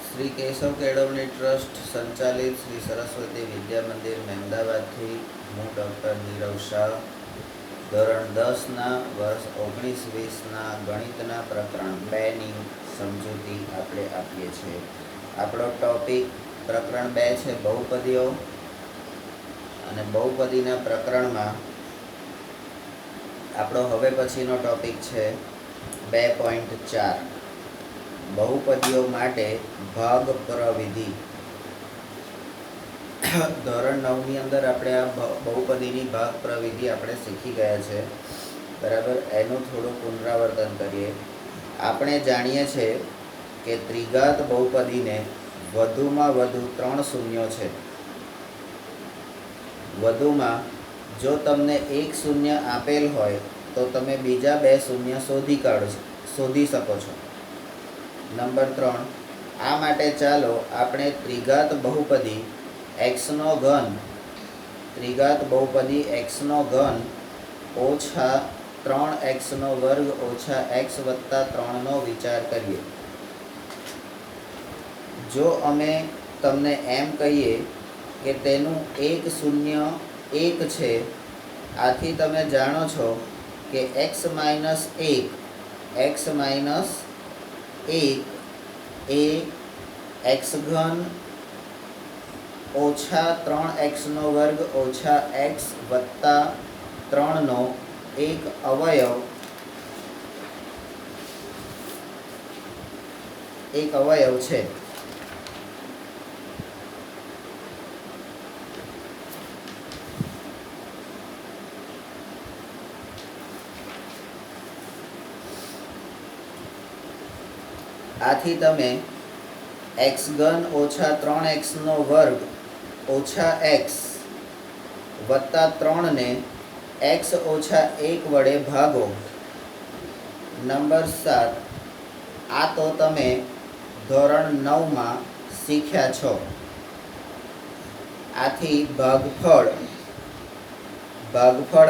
શ્રી કેશવ કેળવણી ટ્રસ્ટ સંચાલિત શ્રી સરસ્વતી વિદ્યા મંદિર મહેમદાવાદથી હું ડૉક્ટર નીરવ શાહ ધોરણ 10ના વર્ષ 19-20ના ગણિતના પ્રકરણ 2ની સમજૂતી આપણે આપીએ છીએ. આપણો ટોપિક પ્રકરણ 2 છે બહુપદીઓ, અને બહુપદીના પ્રકરણમાં આપણો હવે પછીનો ટોપિક છે 2.4 બહુપદીઓ માટે ભાગ પ્રવિધિ. ધોરણ 9ની અંદર આપણે આ બહુપદીની ભાગ પ્રવિધિ આપણે શીખી ગયા છે, બરાબર. એનું થોડું પુનરાવર્તન કરીએ. આપણે જાણીએ છીએ કે ત્રિઘાત બહુપદીને વધુમાં વધુ 3 શૂન્યો છે. વધુમાં જો તમને એક શૂન્ય આપેલ હોય તો તમે બીજા 2 શૂન્ય શોધી શકો છો. નંબર 3, આ માટે ચાલો આપણે ત્રિઘાત બહુપદી x3 ઓછા 3x² ઓછા x વત્તા 3 નો વિચાર કરીએ. જો અમે તમને એમ કહીએ કે તેનું એક શૂન્ય 1 છે, આથી તમે જાણો છો કે x માઇનસ 1 એ x3 ઓછા 3x² ઓછા x વત્તા 3 નો એક અવયવ છે. આથી તમે x3 ઓછા 3x² ઓછા x વત્તા 3 ને x ઓછા 1 વડે ભાગો. નંબર 7, આ તો તમે ધોરણ 9માં શીખ્યા છો. આથી ભાગફળ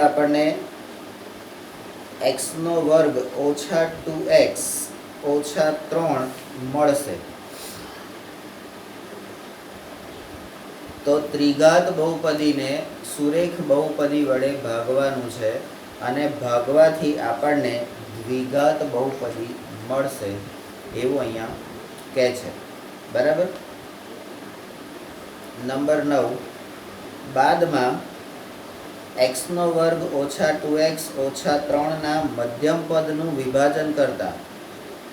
આપણને x² ઓછા 2x ઓછા 3 મળશે. તો ત્રિઘાત બહુપદીને સુરેખ બહુપદી વડે ભાગવાનું છે, અને ભાગવાથી આપણને દ્વિઘાત બહુપદી મળશે એવું અહીંયા કહે છે, બરાબર. નંબર 9, બાદમાં x² ઓછા 2x ઓછા 3 ના મધ્યમ પદનું વિભાજન કરતા.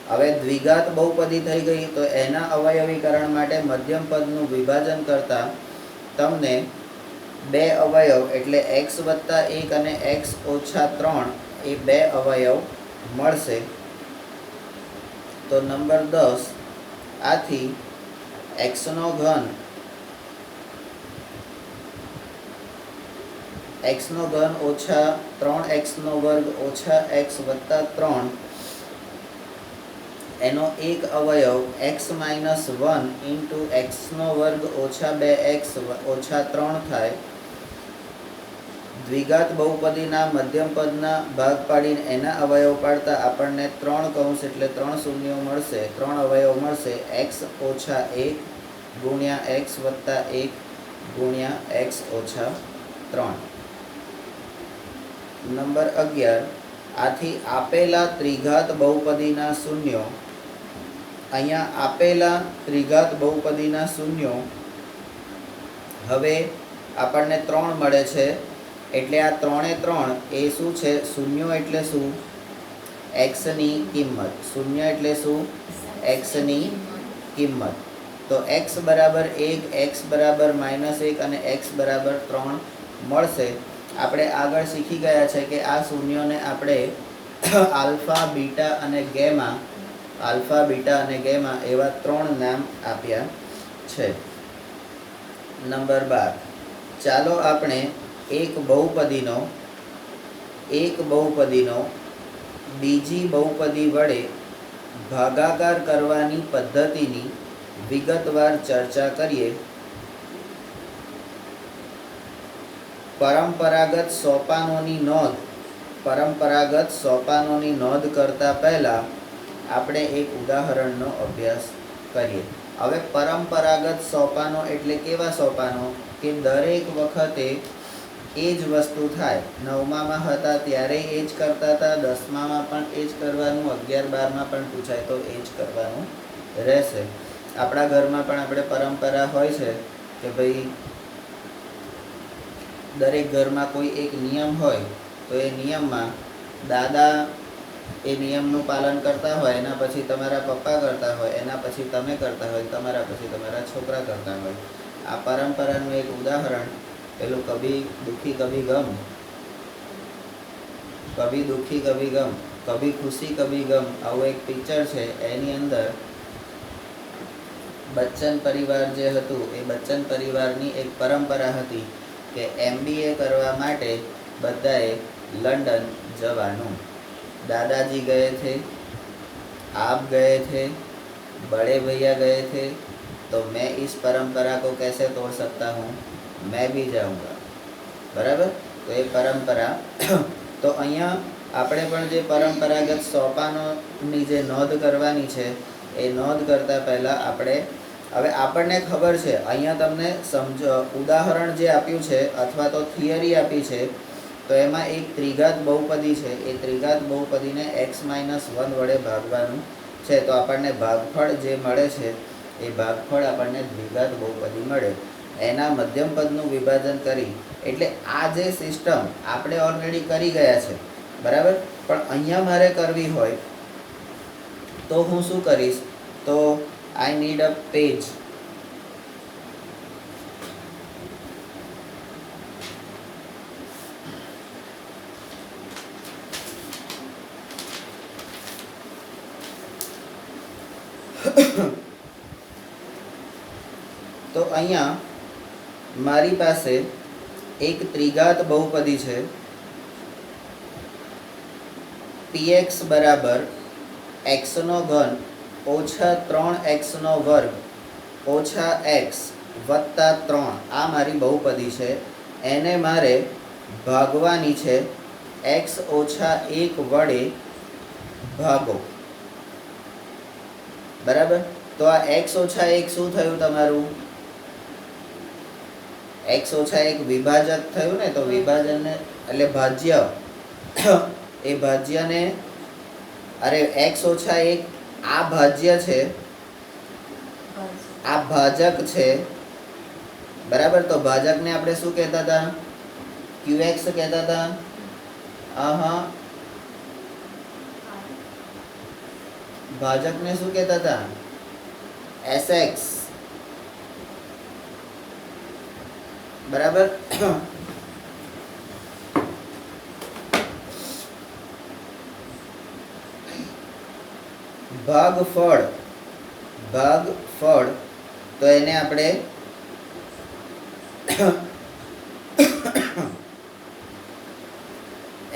હવે દ્વિઘાત બહુપદી થઈ ગઈ, તો એના અવયવીકરણ માટે મધ્યમ પદનું વિભાજન કરતા તમને 2 અવયવ એટલે x વત્તા 1 અને x ઓછા 3 એ 2 અવયવ મળશે. તો નંબર 10, આથી x3 ઓછા 3x² ઓછા x વત્તા 3 એનો એક અવયવ x માઇનસ 1 ઇન્ટુ x² ઓછા 2x ઓછા 3 થાય. દ્વિઘાત બહુપદીના મધ્યમ પદના ભાગ પાડીને એના અવયવ પાડતા આપણને 3 કૌંસ એટલે 3 શૂન્યો મળશે, 3 અવયવ મળશે. x ઓછા 1 ગુણ્યા x વત્તા 1 ગુણ્યા x ઓછા 3. નંબર 11, આથી આપેલા ત્રિઘાત બહુપદીના શૂન્યો, અહીંયા આપેલા ત્રિઘાત બહુપદીના શૂન્યો હવે આપણને 3 મળે છે. એટલે આ 3 એ 3 એ શું છે? શૂન્યો એટલે શું? x ની કિંમત. શૂન્ય એટલે શું? x ની કિંમત. તો x બરાબર 1, x બરાબર -1 અને x બરાબર 3 મળશે. આપણે આગળ શીખી ગયા છે કે આ શૂન્યોને આપણે આલ્ફા, બીટા અને ગેમા એવા 3 નામ આપ્યા છે. નંબર 12, ચાલો આપણે એક બહુપદીનો બીજી બહુપદી વડે ભાગાકાર કરવાની પદ્ધતિની વિગતવાર ચર્ચા કરીએ. પરંપરાગત સોપાનોની નોંધ કરતા પહેલા આપણે એક ઉદાહરણનો અભ્યાસ કરીએ. હવે પરંપરાગત સોપાનો એટલે કેવા સોપાનો કે દરેક વખતે એ જ વસ્તુ થાય. 9માં હતા ત્યારે એ જ કરતા હતા, 10માં પણ એ જ કરવાનું, 11-12માં પણ પૂછાય તો એ જ કરવાનું રહેશે. આપણા ઘરમાં પણ આપણે પરંપરા હોય છે કે ભાઈ દરેક ઘરમાં કોઈ એક નિયમ હોય તો એ નિયમમાં દાદા એ નિયમનું પાલન કરતા હોય, એના પછી તમારા પપ્પા કરતા હોય, એના પછી તમે કરતા હોય, તમારા પછી તમારા છોકરા કરતા હોય. આ પરંપરાનું એક ઉદાહરણ પેલું કભી દુઃખી કભી ગમ, કભી દુઃખી કભી ગમ, કભી ખુશી કભી ગમ આવું એક પિક્ચર છે. એની અંદર બચ્ચન પરિવાર જે હતું એ બચ્ચન પરિવારની એક પરંપરા હતી કે MBA કરવા માટે બધાએ लंदन जवानू. दादाजी गए थे, आप गए थे, बड़े भैया गए थे, तो मैं इस परंपरा को कैसे तोड़ सकता हूँ, मैं भी जाऊँगा. बराबर. तो ये परंपरा तो अहींया આપણે પણ જે પરંપરાગત સોપાનોની જે નોંધ કરવાની છે એ નોંધ કરતાં પહેલાં આપણે હવે આપણને ખબર છે અહીંયા તમને ઉદાહરણ જે આપ્યું છે અથવા તો થિયરી આપી છે તો એમાં એક ત્રિઘાત બહુપદી છે. એ ત્રિઘાત બહુપદીને x-1 વડે ભાગવાનું છે તો આપણને ભાગફળ જે મળે છે એ ભાગફળ આપણને દ્વિઘાત બહુપદી મળે. એના મધ્યમ પદનું વિભાજન કરી એટલે આ જે સિસ્ટમ આપણે ઓલરેડી કરી ગયા છે બરાબર. પણ અહીંયા મારે કરવી હોય તો હું શું કરીશ તો આઈ નીડ અ પેજ. તો અહીંયા મારી પાસે એક ત્રિઘાત બહુપદી છે px બરાબર x નો ઘન ઓછા 3x નો વર્ગ ઓછા x વત્તા 3. આ મારી બહુપદી છે. એને મારે ભાગવાની છે x ઓછા 1 વડે ભાગો. બરાબર. તો આ x ઓછા 1 શું થયું તમારું? x ઓછા 1 વિભાજક થયું ને. તો વિભાજનને એટલે ભાજ્ય એ ભાજ્યને અરે x ઓછા 1 આ ભાજ્ય છે, આ ભાજક છે બરાબર. તો ભાજકને આપણે શું કહેતા હતા? qx કહેતા હતા. ભાજકને શું કહેતા હતા? sx બરાબર. ભાગફળ તો એને આપણે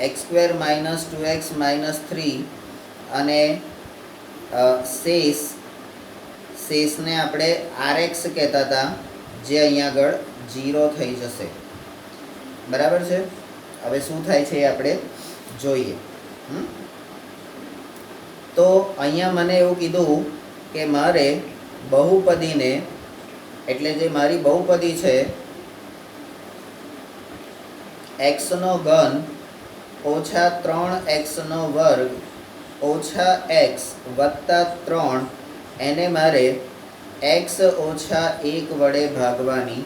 x² - 2x - 3 અને શેષને આપણે rx કહેતા હતા જે અહીંયા આગળ 0 થઈ જશે. બરાબર છે. હવે શું થાય છે એ આપણે જોઈએ. તો અહીંયા મને એવું કીધું કે મારે બહુપદીને એટલે જે મારી બહુપદી છે x નો ઘન ઓછા 3x નો વર્ગ ઓછા x વત્તા 3 એને મારે x ઓછા 1 વડે ભાગવાની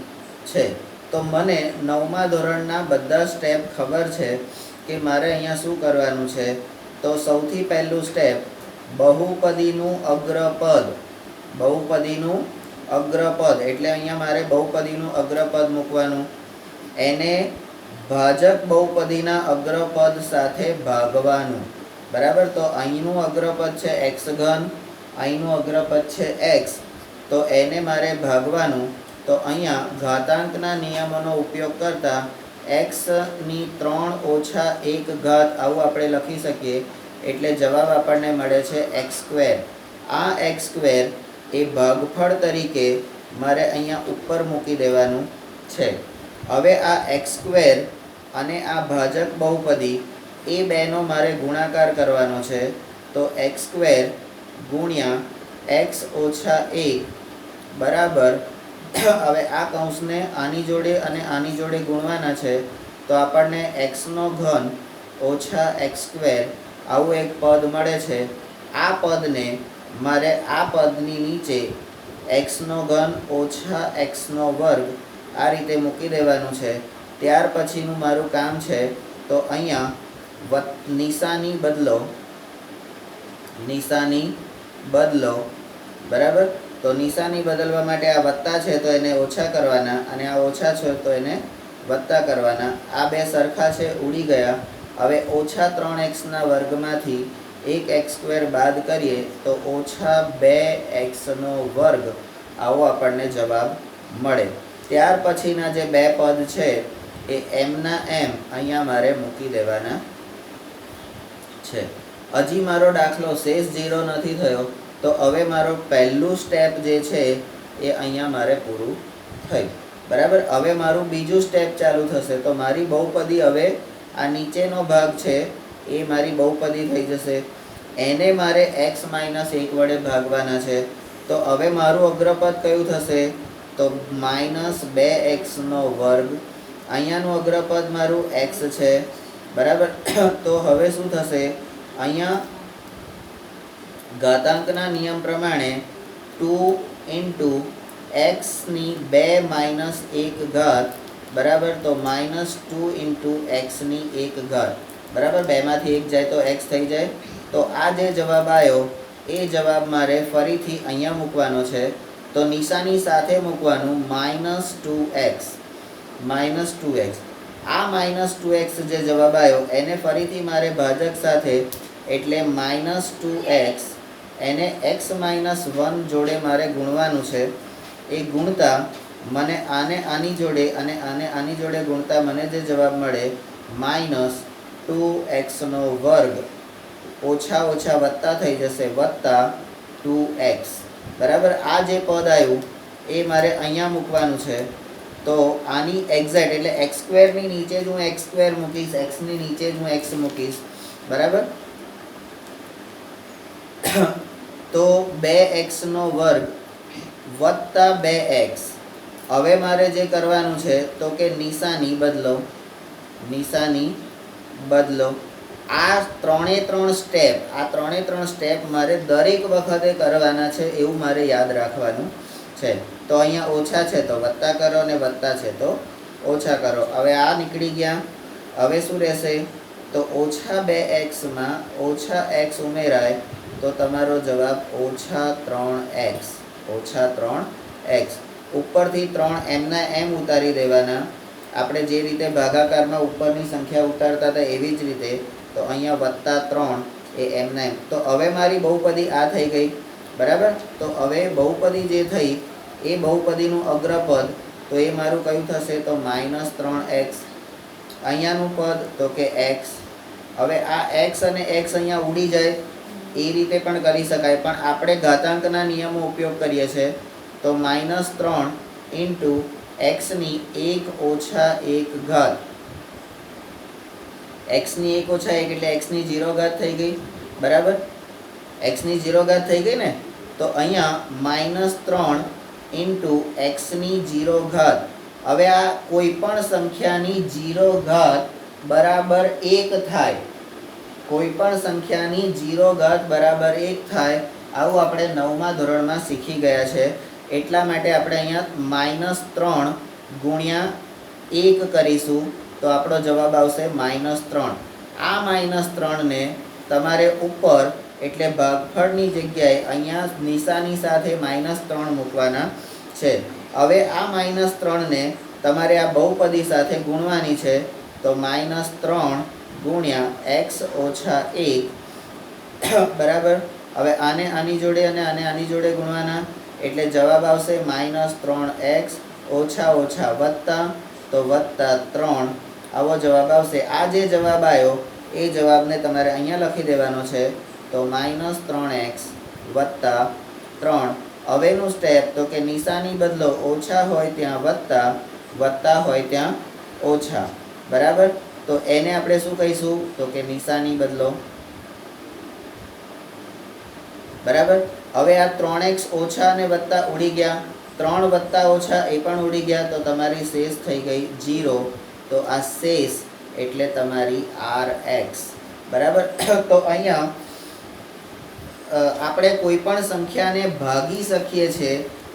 છે. તો મને 9મા ધોરણના બધા સ્ટેપ ખબર છે કે મારે અહીંયા શું કરવાનું છે. તો સૌથી પહેલું સ્ટેપ બહુપદીનું અગ્રપદ એટલે અહીંયા મારે બહુપદીનું અગ્રપદ મૂકવાનું. એને ભાજક બહુપદીના અગ્રપદ સાથે ભાગવાનું. બરાબર. તો અહીંનું અગ્રપદ છે x3, અહીંનું અગ્રપદ છે x. તો એને મારે ભાગવાનું. તો અહીંયા ઘાતાંકના નિયમોનો ઉપયોગ કરતા x³ - 1 ઘાત આવું આપણે લખી શકીએ. એટલે જવાબ આપણને મળે છે x². આ x² એ ભાગફળ તરીકે મારે અહીંયા ઉપર મૂકી દેવાનું છે. હવે આ x² અને આ ભાજક બહુપદી એ બેનો મારે ગુણાકાર કરવાનો છે. તો x² ગુણ્યા x ઓછા 1 બરાબર હવે આ કૌંસને આની જોડે અને આની જોડે ગુણવાના છે તો આપણને x નો ઘન ઓછા x સ્ક્વેર આવું એક પદ મળે છે. આ પદને મારે આ પદની નીચે x નો ઘન ઓછા x નો વર્ગ આ રીતે મૂકી દેવાનું છે. ત્યાર પછીનું મારું કામ છે તો અહીંયા નિશાની બદલો બરાબર. તો નિશાની બદલવા માટે આ વત્તા છે તો એને ઓછા કરવાના અને આ ઓછા છે તો એને વત્તા કરવાના. આ બે સરખા છે, ઉડી ગયા. હવે ઓછા 3x ના વર્ગમાંથી એક x સ્ક્વેર બાદ કરીએ તો ઓછા 2x નો વર્ગ આવો આપણને જવાબ મળે. ત્યાર પછીના જે બે પદ છે એ એમના એમ અહીંયા મારે મૂકી દેવાના છે. હજી મારો દાખલો શેષ 0 નથી થયો તો હવે મારો પહેલું સ્ટેપ જે છે એ અહીંયા મારે પૂરું થયું બરાબર. હવે મારું બીજું સ્ટેપ ચાલુ થશે તો મારી બહુપદી હવે આ નીચેનો ભાગ છે એ મારી બહુપદી થઈ જશે. એને મારે x - 1 વડે ભાગવાના છે. તો હવે મારું અગ્રપદ કયું થશે તો -2x નો વર્ગ. અહીંયાનું અગ્રપદ મારું x છે બરાબર. તો હવે શું થશે અહીંયા ઘાતાંકના નિયમ પ્રમાણે 2 × x ની 2 - 1 ઘાત બરાબર. તો -2 × x ની 1 ઘાત બરાબર. બેમાંથી એક જાય તો x થઈ જાય. તો આ જે જવાબ આવ્યો એ જવાબ મારે ફરીથી અહીંયા મૂકવાનો છે. તો નિશાની સાથે મૂકવાનું -2x. આ -2x જે જવાબ આવ્યો એને ફરીથી મારે ભાજક સાથે એટલે -2x એને x - 1 જોડે મારે ગુણવાનું છે. એ ગુણતા મને આને આની જોડે અને આને આની જોડે ગુણતા મને જે જવાબ મળે -2x નો વર્ગ ઓછા ઓછા વત્તા થઈ જશે વત્તા 2x બરાબર. આ જે પદ આવ્યું એ મારે અહીંયા મૂકવાનું છે. તો આની એક્ઝેક્ટ એટલે x સ્ક્વેરની નીચે જ હું x સ્ક્વેર મૂકીશ, x ની નીચે જ હું x મૂકીશ બરાબર. તો 2x નો વર્ગ વત્તા 2x. હવે મારે જે કરવાનું છે તો કે નિશાની બદલો. આ ત્રણે ત્રણ સ્ટેપ મારે દરેક વખતે કરવાના છે એવું મારે યાદ રાખવાનું છે. તો અહીંયા ઓછા છે તો વત્તા કરો અને વત્તા છે તો ઓછા કરો. હવે આ નીકળી ગયા. હવે શું રહેશે તો ઓછા 2x માં ઓછા x ઉમેરાય તો તમારો જવાબ -3x. ઉપરથી 3 એમના એમ ઉતારી દેવાના. આપણે જે રીતે ભાગાકારમાં ઉપરની સંખ્યા ઉતારતા હતા એવી જ રીતે. તો અહીંયા +3 એ એમના એમ. તો હવે મારી બહુપદી આ થઈ ગઈ બરાબર. તો હવે બહુપદી જે થઈ એ બહુપદીનું અગ્રપદ તો એ મારું કયું થશે તો -3x. અહીંયાનું પદ તો કે x. હવે આ x અને x અહીંયા ઉડી જાય એ રીતે પણ કરી શકાય, પણ આપણે ઘાતાંકના નિયમો ઉપયોગ કરીએ છીએ. તો -3 × x ની 1 ઓછા 1 ઘાત. x ની 1 ઓછા 1 એટલે x ની 0 ઘાત થઈ ગઈ બરાબર. x ની 0 ઘાત થઈ ગઈ ને. તો અહીંયા -3 × x ની 0 ઘાત. હવે આ કોઈ પણ સંખ્યાની 0 ઘાત બરાબર 1 થાય. કોઈ પણ સંખ્યાની 0 ઘાત બરાબર 1 થાય આવું આપણે 9મા ધોરણમાં શીખી ગયા છે. એટલા માટે આપણે અહીંયા -3 ગુણ્યા 1 કરીશું તો આપણો જવાબ આવશે -3. આ -3 ને તમારે ઉપર એટલે ભાગફળની જગ્યાએ અહીંયા નિશાની સાથે -3 મૂકવાના છે. હવે આ -3 ને તમારે આ બહુપદી સાથે ગુણવાની છે. તો -3 ગુણ્યા x ઓછા 1 બરાબર. હવે આને આની જોડે અને આને આની જોડે ગુણવાના એટલે જવાબ આવશે -3x ઓછા ઓછા વત્તા તો વત્તા 3 આવો જવાબ આવશે. આ જે જવાબ આવ્યો એ જવાબને તમારે અહીંયા લખી દેવાનો છે. તો -3x વત્તા 3. હવેનું સ્ટેપ તો કે નિશાની બદલો. ઓછા હોય ત્યાં વત્તા, વત્તા હોય ત્યાં ઓછા બરાબર. તો એને આપણે શું કહીશું તો કે નિશાની બદલો. બરાબર. હવે આ 3x ઓછા અને વત્તા ઉડી ગયા, 3 વત્તા ઓછા એ પણ ઉડી ગયા, તો તમારી શેષ થઈ ગઈ 0. તો આ શેષ એટલે તમારી rx. બરાબર. તો અહીંયા આપણે કોઈ પણ સંખ્યાને ભાગી શકીએ છીએ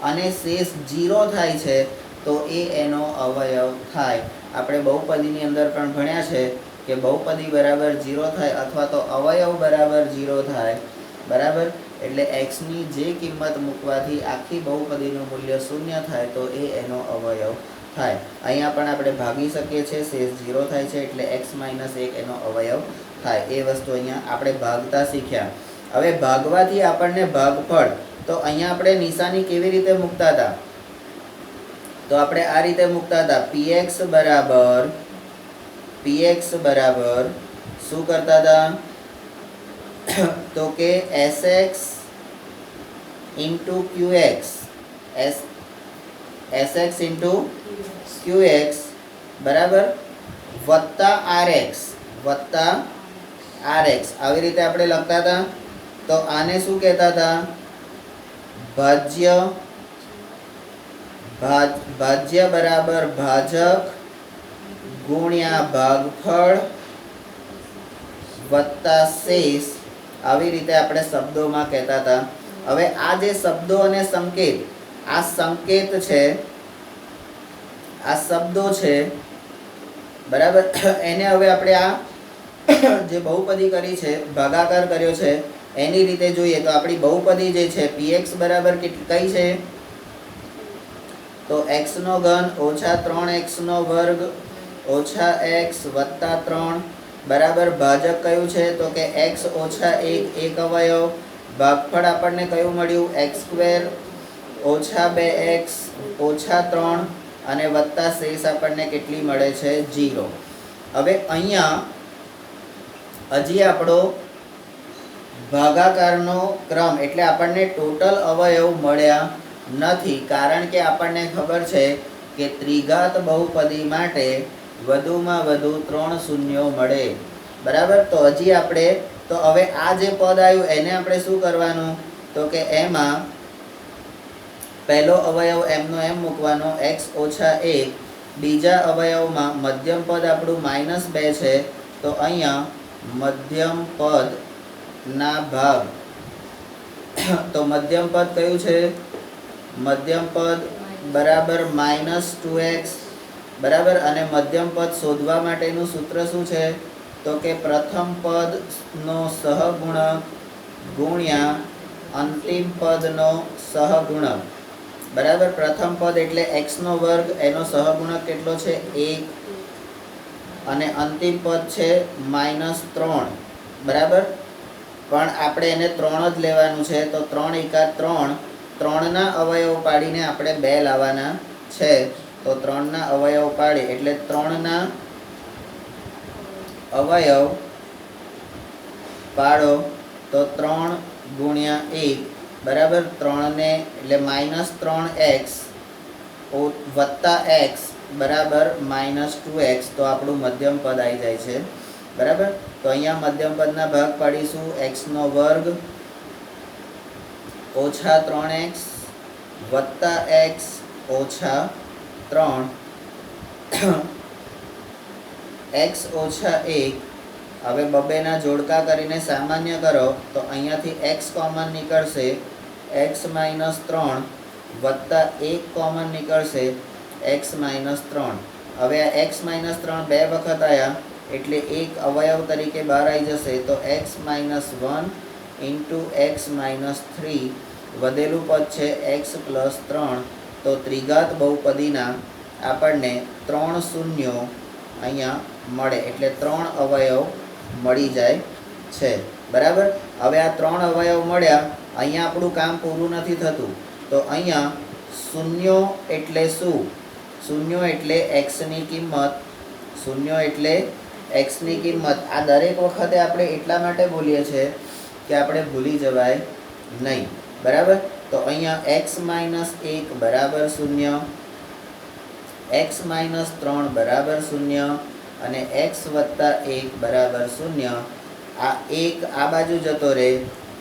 અને શેષ 0 થાય છે તો એ એનો અવયવ થાય. આપણે બહુપદીની અંદર પણ ભણ્યા છે કે બહુપદી બરાબર 0 થાય અથવા તો અવયવ બરાબર 0 થાય. બરાબર. એટલે x ની જે કિંમત મૂકવાથી આખી બહુપદીનું મૂલ્ય 0 થાય તો એ એનો અવયવ થાય. અહીંયા પણ આપણે ભાગી શકીએ છીએ, શેષ 0 થાય છે એટલે x - 1 એનો અવયવ થાય. એ વસ્તુ અહીંયા આપણે ભાગતા શીખ્યા. હવે ભાગવાથી આપણને ભાગફળ, તો અહીંયા આપણે નિશાની કેવી રીતે મૂકતા હતા? તો આપણે આ રીતે મૂકતા હતા, px બરાબર શું કરતા હતા? તો કે sx into qx, sx into qx બરાબર વત્તા rx આવી રીતે આપણે લખતા હતા. તો આને શું કહેતા હતા? ભાજ્ય બરાબર ભાજક ગુણ્યા ભાગફળ વત્તા શેષ, આવી રીતે આપણે શબ્દોમાં કહેતા હતા. હવે આ જે શબ્દો અને સંકેત, આ સંકેત છે, આ શબ્દો છે, બરાબર. એને હવે આપણે આ જે બહુપદી કરી છે, ભાગાકાર કર્યો છે, એની રીતે જોઈએ તો આપણી બહુપદી જે છે px બરાબર કઈ છે? તો x નો ઘન ઓછા 3x નો વર્ગ ઓછા x વત્તા 3 બરાબર ભાજક કયું છે? તો કે x ઓછા 1 એક અવયવ. ભાગફળ આપણને કયું મળ્યું? x² ઓછા 2x ઓછા 3 અને વત્તા શેષ આપણને કેટલી મળે છે? 0. હવે અહીંયા હજી આપણો ભાગાકારનો ક્રમ એટલે આપણને ટોટલ અવયવ મળ્યા નથી, કારણ કે આપણને ખબર છે કે ત્રિઘાત બહુપદી માટે વધુમાં વધુ 3 શૂન્યો મળે. બરાબર. તો હજી આપણે તો હવે આ જે પદ આવ્યું એને આપણે શું કરવાનું? તો કે એમાં પહેલો અવયવ એમનો એમ મૂકવાનો x ઓછા 1. બીજા અવયવમાં મધ્યમ પદ આપણું -2 છે, તો અહીંયા મધ્યમ પદ ના ભાગ, તો મધ્યમ પદ કયું છે? મધ્યમ પદ બરાબર -2x બરાબર. અને મધ્યમ પદ શોધવા માટેનું સૂત્ર શું છે? તો કે પ્રથમ પદ નો સહગુણક ગુણ્યા અંતિમ પદનો સહગુણક. બરાબર. પ્રથમ પદ એટલે x નો વર્ગ, એનો સહગુણક કેટલો છે? 1 અને અંતિમ પદ છે -3. બરાબર. પણ આપણે એને 3 જ લેવાનું છે, તો 3 એકા 3, 3ના અવયવ પાડીને આપણે 2 લાવવાના છે. તો 3ના અવયવ પાડી એટલે 3ના અવયવ પાડો તો 3 ગુણ્યા 1 બરાબર 3 ને એટલે -3x વત્તા x બરાબર -2x. તો આપણું મધ્યમ પદ આવી જાય છે. બરાબર. તો અહીંયા મધ્યમ પદના ભાગ પાડીશું. x નો વર્ગ ઓછા 3x વત્તા x ઓછા 3 x ઓછા 1. હવે બબેના જોડકા કરીને સામાન્ય કરો તો અહીંયાથી x કોમન નીકળશે, x -3 વત્તા 1 કોમન નીકળશે, x -3. હવે આ x -3 બે વખત આવ્યા એટલે એક અવયવ તરીકે બહાર આવી જશે, તો x -1 ઇન્ટુ x -3 વધેલું પદ છે x + 3. તો ત્રિઘાત બહુપદીના આપણને 3 શૂન્યો અહીંયા મળે એટલે 3 અવયવ મળી જાય છે. બરાબર. હવે આ 3 અવયવ મળ્યા, અહીંયા આપણું કામ પૂરું નથી થતું. તો અહીંયા શૂન્યો એટલે શું? શૂન્યો એટલે x ની કિંમત. શૂન્યો એટલે x ની કિંમત. આ દરેક વખતે આપણે એટલા માટે બોલીએ છીએ કે આપણે ભૂલી જવાય નહીં. બરાબર. તો અહીંયા x - 1 બરાબર 0, x - 3 બરાબર 0 અને x + 1 બરાબર 0. આ 1 આ બાજુ જતો રહે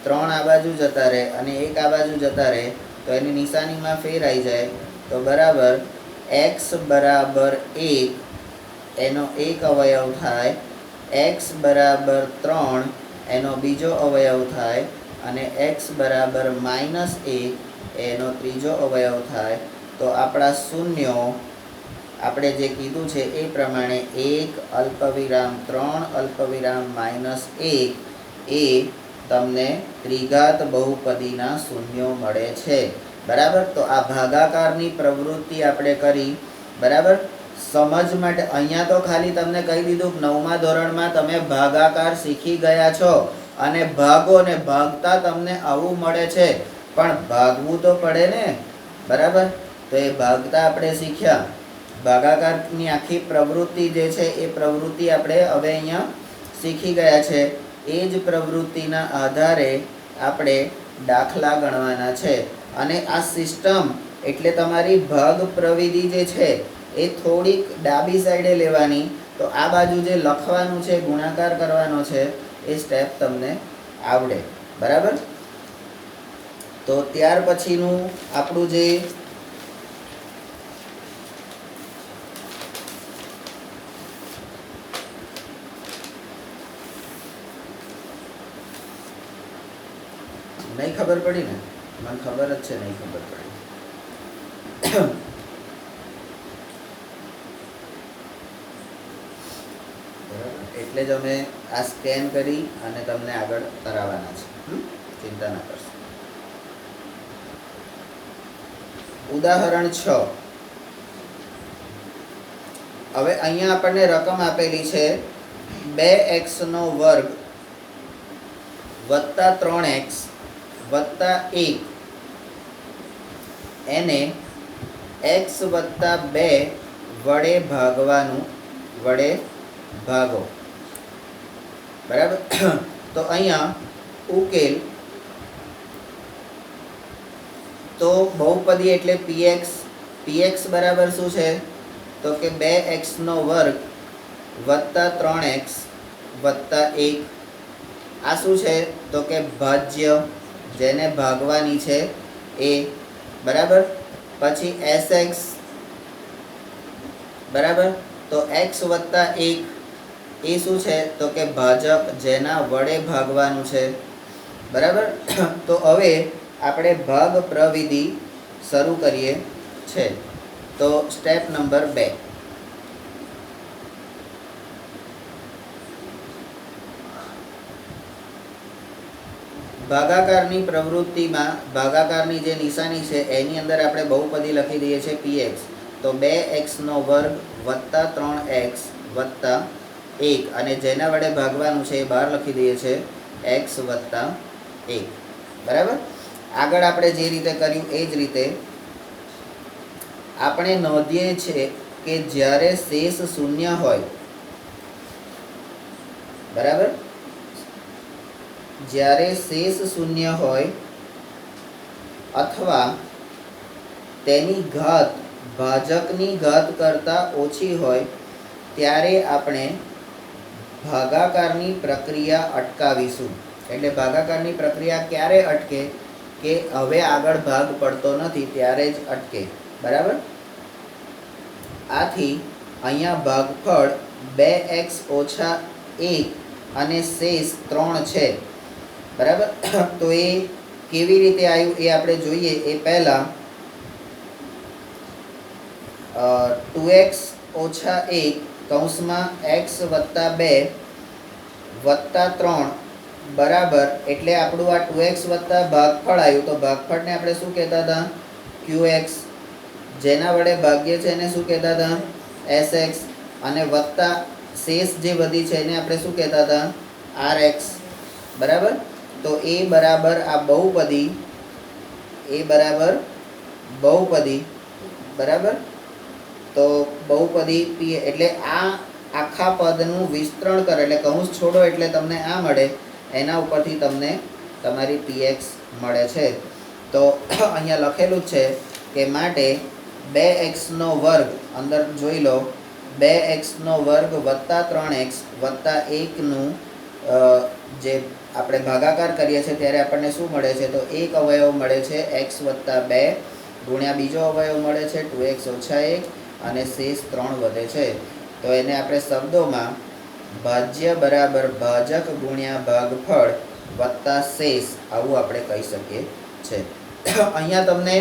3 આ બાજુ જતા રહે અને 1 આ બાજુ જતા રહે તો એની નિશાનીમાં ફેર આવી જાય તો બરાબર x બરાબર 1 એનો એક અવયવ થાય, x બરાબર 3 એનો બીજો અવયવ થાય અને x બરાબર -1 એનો ત્રીજો અવયવ થાય. તો આપણા શૂન્યો આપણે જે કીધું છે એ પ્રમાણે 1 અલ્પવિરામ 3 અલ્પવિરામ -1 એ તમને ત્રિઘાત બહુપદીના શૂન્યો મળે છે. બરાબર. તો આ ભાગાકારની પ્રવૃત્તિ આપણે કરી. બરાબર. સમજ માટે અહીંયા તો ખાલી તમને કહી દીધું કે 9મા ધોરણમાં તમે ભાગાકાર શીખી ગયા છો અને ભાગો ને ભાગતા તમને આવું મળે છે, પણ ભાગવું તો પડે ને. બરાબર. તો એ ભાગતા આપણે શીખ્યા. ભાગાકારની આખી પ્રવૃત્તિ જે છે એ પ્રવૃત્તિ આપણે હવે અહીંયા શીખી ગયા છે. એ જ પ્રવૃત્તિના આધારે આપણે દાખલા ગણવાના છે. અને આ સિસ્ટમ એટલે તમારી ભાગ પ્રવિધિ જે છે એ થોડીક ડાબી સાઈડે લેવાની. તો આ બાજુ જે લખવાનું છે, ગુણાકાર કરવાનો છે, એ સ્ટેપ તમને આવડે. બરાબર. તો ત્યાર પછીનું આપણું જે નહીં ખબર પડી ને, મને ખબર જ છે નહીં ખબર પડી. એટલે જ અમે આ સ્કેન કરી અને તમને આગળ કરાવવાના છે. ચિંતા ના કરશો. ઉદાહરણ 6. હવે અહીંયા આપણને રકમ આપેલી છે 2x નો વર્ગ વત્તા 3x વત્તા 1 એને x વત્તા 2 વડે ભાગવાનું, વડે ભાગો. બરાબર. તો અહીંયા ઉકેલ તો બહુપદી એટલે px બરાબર શું છે તો કે 2x નો વર્ગ વત્તા 3x વત્તા 1. આ શું છે તો કે ભાજ્ય, જેને ભાગવાની છે એ. બરાબર. પછી sx બરાબર. તો x વત્તા 1 એ શું છે તો કે ભાજક, જેના વડે ભાગવાનું છે. બરાબર. તો હવે આપણે ભાગ પ્રવિધિ શરૂ કરીએ છે. તો સ્ટેપ નંબર 2. ભાગાકારની પ્રવૃત્તિમાં ભાગાકારની જે નિશાની છે એની અંદર આપણે બહુપદી લખી દઈએ છીએ px. તો 2x નો વર્ગ વત્તા 3x વત્તા 1 અને જેના વડે ભાગવાનું છે એ બહાર લખી દઈએ છીએ x વત્તા 1. બરાબર. આગળ આપણે જે રીતે કર્યું એ જ રીતે આપણે નોંધીએ છીએ કે જ્યારે શેષ શૂન્ય હોય, બરાબર, જ્યારે શેષ શૂન્ય હોય અથવા તેની ઘાત ભાજકની ઘાત કરતાં ઓછી હોય ત્યારે આપણે ભાગાકારની પ્રક્રિયા અટકાવીશું. એટલે ભાગાકારની પ્રક્રિયા ક્યારે અટકે કે હવે આગળ ભાગ પડતો નથી ત્યારે જ અટકે. બરાબર. આથી અહીંયા ભાગફળ 2x ઓછા 1 અને શેષ 3 છે. બરાબર. તો એ કેવી રીતે આવ્યું એ આપણે જોઈએ. એ પહેલાં 2x ઓછા 1 કૌંસમાં x વત્તા 2 વત્તા 3 બરાબર, એટલે આપણું આ 2x વત્તા ભાગફળ આવ્યું. તો ભાગફળને આપણે શું કહેતા હતા? qx. જેના વડે ભાગ્ય છે એને શું કહેતા હતા? sx. અને વત્તા શેષ જે વધી છે એને આપણે શું કહેતા હતા? rx. બરાબર. તો એ બરાબર આ બહુપદી, એ બરાબર બહુપદી. બરાબર. તો બહુપદી p એટલે આ આખા પદનું વિસ્તરણ કરે એટલે કૌંસ છોડો એટલે તમને આ મળે. એના ઉપરથી તમને તમારી px મળે છે. તો અહીંયા લખેલું છે કે માટે 2x નો વર્ગ, અંદર જોઈ લો, 2x નો વર્ગ વત્તા 3x વત્તા 1 નું જે આપણે ભાગાકાર કરીએ છીએ ત્યારે આપણને શું મળે છે? તો એક અવયવ મળે છે x વત્તા 2 ગુણ્યા બીજો અવયવ મળે છે 2x ઓછા 1 અને શેષ 3 વધે છે. તો એને આપણે શબ્દોમાં ભાજ્ય બરાબર ભાજક ગુણ્યા ભાગફળ વત્તા શેષ આવું આપણે કહી શકીએ છે. અહીંયા તમને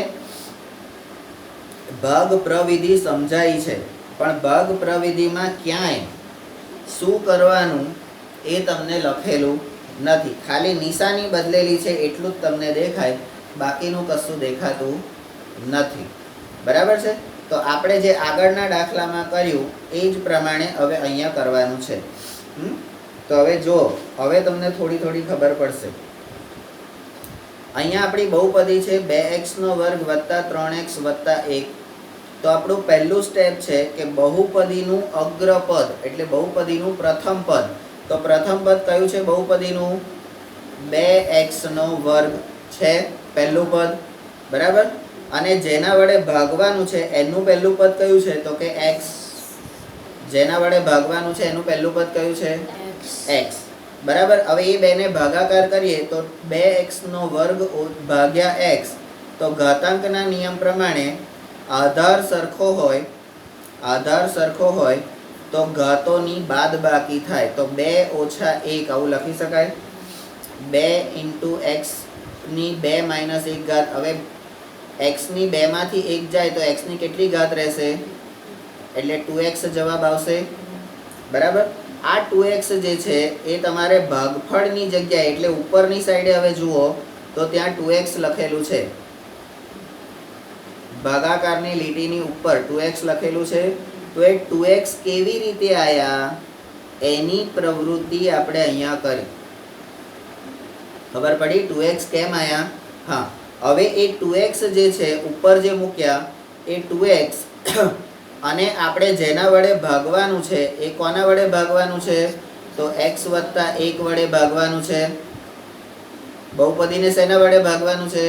ભાગ પ્રવિધિ સમજાઈ છે, પણ ભાગ પ્રવિધિમાં ક્યાંય શું કરવાનું એ તમને લખેલું નથી. ખાલી નિશાની બદલેલી છે એટલું જ તમને દેખાય, બાકીનું કશું દેખાતું નથી. બરાબર છે? તો આપણે જે આગળના દાખલામાં કર્યું એ જ પ્રમાણે હવે અહીંયા કરવાનું છે. તો હવે જો હવે તમને થોડી થોડી ખબર પડશે. અહીંયા આપણી બહુપદી છે 2x² વત્તા 3x વત્તા 1. તો આપણું પહેલું સ્ટેપ છે કે બહુપદીનું અગ્રપદ એટલે બહુપદીનું પ્રથમ પદ. તો પ્રથમ પદ કયું છે બહુપદીનું? 2x² છે પહેલું પદ. બરાબર? અને જેના વડે ભાગવાનું છે એનું પહેલું પદ કયું છે? તો કે x. જેના વડે ભાગવાનું છે એનું પહેલું પદ કયું છે? x. બરાબર? હવે એ બેને ભાગાકાર કરીએ તો 2x² ભાગ્યા x. તો ઘાતાંકના નિયમ પ્રમાણે આધાર સરખો હોય તો ઘાતોની બાદબાકી થાય. તો 2 ઓછા 1 આવું લખી શકાય. 2 × x ની 2 - 1 ઘાત. હવે x ની 2 માંથી 1 જાય તો x ની કેટલી ઘાત રહેશે? એટલે 2x જવાબ આવશે. બરાબર? આ 2x જે છે એ તમારે ભાગફળની જગ્યાએ એટલે ઉપરની સાઈડે હવે જુઓ તો ત્યાં 2x લખેલું છે. ભાગાકારની લીટીની ઉપર 2x લખેલું છે. તો એ 2x કેવી રીતે આયા એની પ્રવૃત્તિ આપણે અહીંયા કરી. ખબર પડી 2x કેમ આયા? હા, હવે એ 2x જે છે ઉપર જે મૂક્યા એ 2x અને આપણે જેના વડે ભાગવાનું છે એ કોના વડે ભાગવાનું છે? તો x વત્તા 1 વડે ભાગવાનું છે. બહુપદીને શેના વડે ભાગવાનું છે?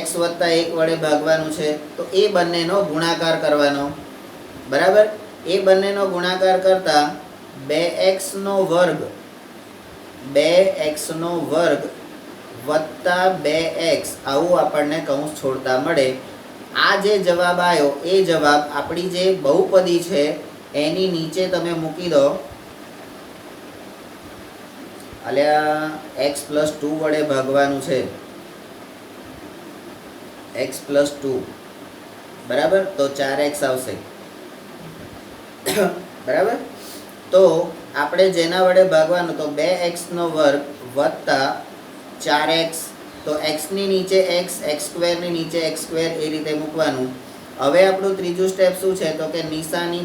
x વત્તા 1 વડે ભાગવાનું છે. તો એ બંનેનો ગુણાકાર કરવાનો. બરાબર? એ બંનેનો ગુણાકાર કરતા 2x² વત્તા 2x આવું આપણને કૌંસ છોડતા મળે. આ જે જવાબ આવ્યો એ જવાબ આપણી જે બહુપદી છે એની નીચે તમે મૂકી દો. અલ્યા x + 2 વડે ભાગવાનું છે. x + 2 બરાબર? તો 4x આવશે. બરાબર? તો આપણે જેના વડે ભાગવાનું તો 2x² વત્તા 4x. તો x ની નીચે x, x² ની નીચે x² એ રીતે મૂકવાનું. હવે આપણું ત્રીજું સ્ટેપ શું છે? તો કે નિશાની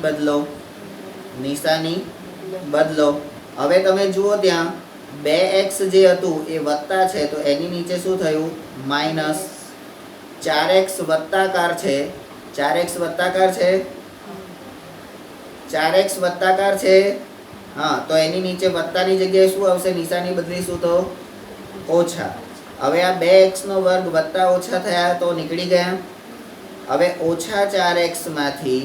બદલો. હવે તમે જુઓ ત્યાં 2x જે હતું એ વત્તા છે તો એની નીચે શું થયું? માઇનસ. 4x વત્તાકાર છે. 4x વત્તાકાર છે. હા, તો એની નીચે વત્તાની જગ્યાએ શું આવશે? નિશાની બદલીશું તો ઓછા. હવે આ 2x² વત્તા ઓછા થયા તો નીકળી ગયા. હવે ઓછા 4x માંથી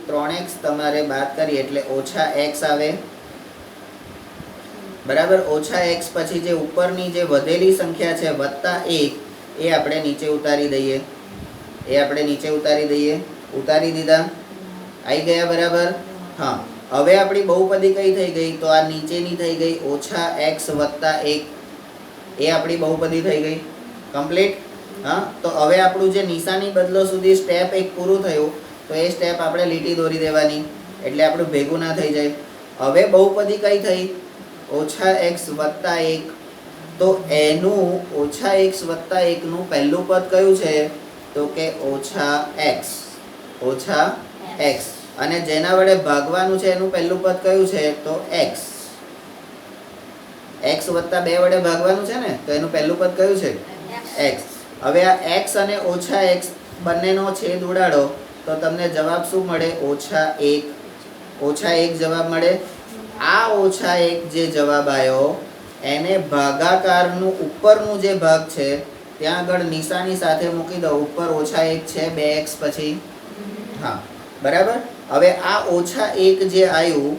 3x તમારે બાદ કરીએ એટલે ઓછા x આવે. બરાબર? ઓછા x પછી જે ઉપરની જે વધેલી સંખ્યા છે વત્તા 1 એ આપણે નીચે ઉતારી દઈએ. ઉતારી દીધા. આવી ગયા. બરાબર? હા, હવે આપણી બહુપદી કઈ થઈ ગઈ? તો આ નીચેની થઈ ગઈ ઓછા x વત્તા 1 એ આપણી બહુપદી થઈ ગઈ. કમ્પ્લીટ. હા, તો હવે આપણું જે નિશાની બદલો સુધી સ્ટેપ એક પૂરું થયું તો એ સ્ટેપ આપણે લીટી દોરી દેવાની એટલે આપણું ભેગું ના થઈ જાય. હવે બહુપદી કઈ થઈ? ઓછા x વત્તા 1. તો એનું ઓછા x વત્તા 1 નું પહેલું પદ કયું છે? તો કે ઓછા x. અને જેના વડે ભાગવાનું છે એનું પહેલું પદ કયું છે? તો x. x વત્તા 2 વડે ભાગવાનું છે ને, તો એનું પહેલું પદ કયું છે? x. હવે આ x અને ઓછા x બંનેનો છેદ ઉડાડો તો તમને જવાબ શું મળે? ઓછા 1 જવાબ મળે. આ ઓછા 1 જે જવાબ આવ્યો એને ભાગાકારનું ઉપરનું જે ભાગ છે ત્યાં આગળ નિશાની સાથે મૂકી દો. ઉપર ઓછા 1 છે 2x પછી. હા, બરાબર? હવે આ ઓછા 1 જે આવ્યું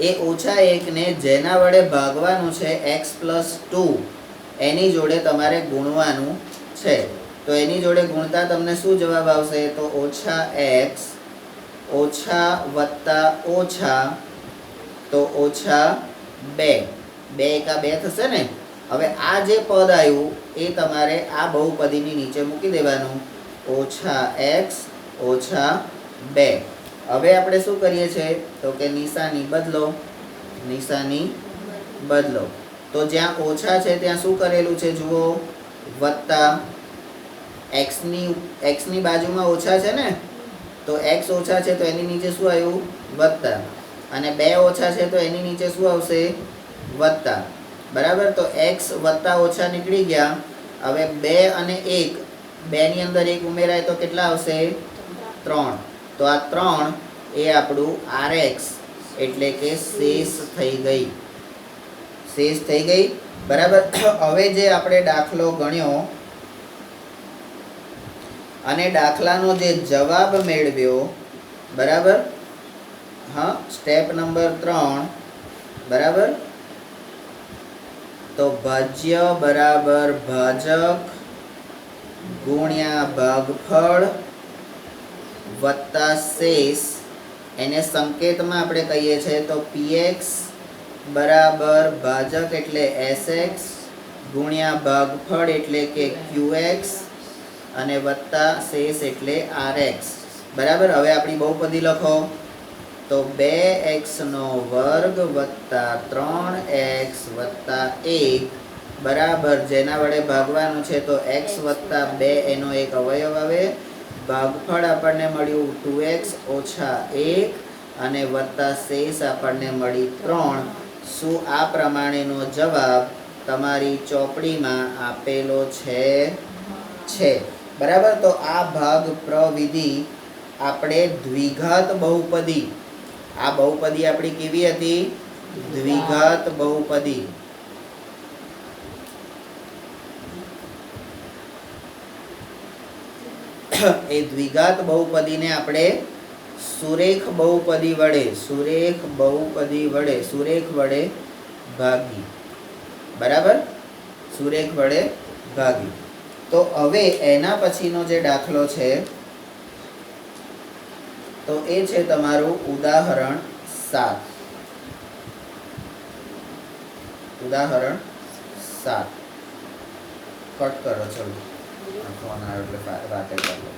એ ઓછા એકને જેના વડે ભાગવાનું છે x+2 એની જોડે તમારે ગુણવાનું છે. તો એની જોડે ગુણતા તમને શું જવાબ આવશે? તો -x ઓછા વત્તા ઓછા તો -2 2 એકા 2 થશે ને. હવે આ જે પદ આવ્યું એ તમારે આ બહુપદીની નીચે મૂકી દેવાનું -x ઓછા 2. હવે આપણે શું કરીએ છીએ તો કે નિશાની બદલો. તો જ્યાં ઓછા છે ત્યાં શું કરેલું છે જુઓ, વત્તા. x ની બાજુમાં ઓછા છે ને, તો x ઓછા છે તો એની નીચે શું આવ્યું? વત્તા. અને 2 ઓછા છે તો એની નીચે શું આવશે? વત્તા. બરાબર. તો x વત્તા ઓછા નીકળી ગયા. હવે 2 અને 1, 2 ની અંદર 1 ઉમેરાય તો કેટલા આવશે? 3. તો આ 3 એ આપણું rx એટલે કે શેષ થઈ ગઈ. બરાબર. હવે જે આપણે દાખલો ગણ્યો અને દાખલાનો જે જવાબ મેળવ્યો, બરાબર. હા, સ્ટેપ નંબર 3. બરાબર. તો ભાજ્ય બરાબર ભાજક ગુણ્યા ભાગફળ વત્તા શેષ, એને સંકેતમાં આપણે કહીએ છીએ તો px બરાબર ભાજક એટલે sx ગુણ્યા ભાગફળ એટલે કે qx અને વત્તા શેષ એટલે rx. બરાબર. હવે આપણી બહુપદી લખો તો 2x નો વર્ગ વત્તા 3x વત્તા 1 બરાબર જેના વડે ભાગવાનું છે તો x વત્તા 2 એનો એક અવયવ આવે. ભાગફળ આપણને મળ્યું 2x ઓછા 1 અને વત્તા શેષ આપણને મળી 3. શું આ પ્રમાણેનો જવાબ તમારી ચોપડીમાં આપેલો છે? બરાબર. તો આ ભાગ પ્રવિધિ આપણે દ્વિઘાત બહુપદી, આ બહુપદી આપણી કેવી હતી? દ્વિઘાત બહુપદી. એ દ્વિઘાત બહુપદીને આપણે સુરેખ બહુપદી વડે ભાગી. બરાબર. સુરેખ વડે ભાગી. તો હવે એના પછીનો જે દાખલો છે તો એ છે તમારું ઉદાહરણ 7. ઉદાહરણ 7 કટ કરો. ચલો, ફોન આવ્યો એટલે વાતે કરો.